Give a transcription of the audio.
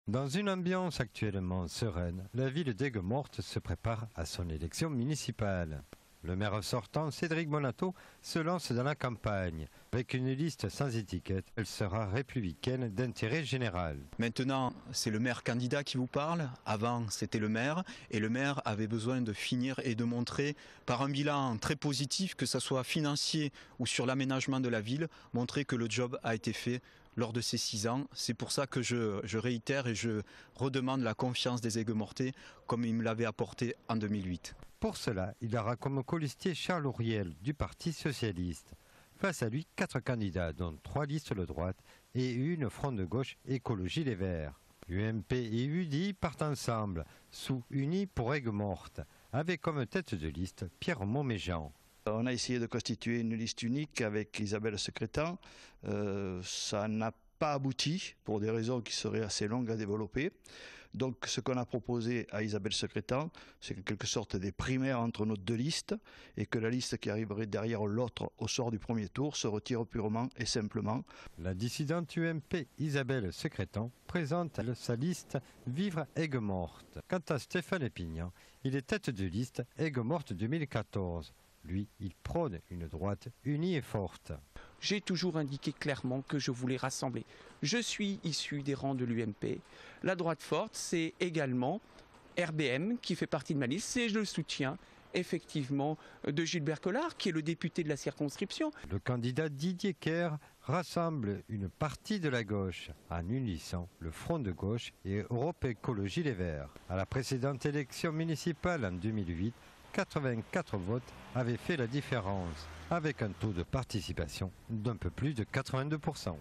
Dans une ambiance actuellement sereine, la ville d'Aigues-Mortes se prépare à son élection municipale. Le maire sortant, Cédric Bonato, se lance dans la campagne. Avec une liste sans étiquette, elle sera républicaine d'intérêt général. Maintenant, c'est le maire candidat qui vous parle. Avant, c'était le maire. Et le maire avait besoin de finir et de montrer, par un bilan très positif, que ce soit financier ou sur l'aménagement de la ville, montrer que le job a été fait lors de ces 6 ans. C'est pour ça que je réitère et je redemande la confiance des Aigues-Mortais comme il me l'avait apporté en 2008. Pour cela, il aura comme colistier Charles Auriel du Parti socialiste. Face à lui, 4 candidats, dont 3 listes de droite et une front de gauche Écologie Les Verts. UMP et UDI partent ensemble, sous Unis pour Aigues-Mortes, avec comme tête de liste Pierre Mauméjean. On a essayé de constituer une liste unique avec Isabelle Secrétan. Ça n'a pas abouti pour des raisons qui seraient assez longues à développer. Donc ce qu'on a proposé à Isabelle Secrétan, c'est en quelque sorte des primaires entre nos 2 listes et que la liste qui arriverait derrière l'autre au sort du premier tour se retire purement et simplement. La dissidente UMP Isabelle Secrétan présente sa liste Vivre Aigues-Mortes. Quant à Stéphane Épignan, il est tête de liste Aigues-Mortes 2014. Lui, il prône une droite unie et forte. J'ai toujours indiqué clairement que je voulais rassembler. Je suis issu des rangs de l'UMP. La droite forte, c'est également RBM qui fait partie de ma liste. C'est le soutien, effectivement, de Gilbert Collard, qui est le député de la circonscription. Le candidat Didier Kerr rassemble une partie de la gauche en unissant le Front de gauche et Europe Écologie Les Verts. À la précédente élection municipale en 2008, 84 votes avaient fait la différence, avec un taux de participation d'un peu plus de 82%.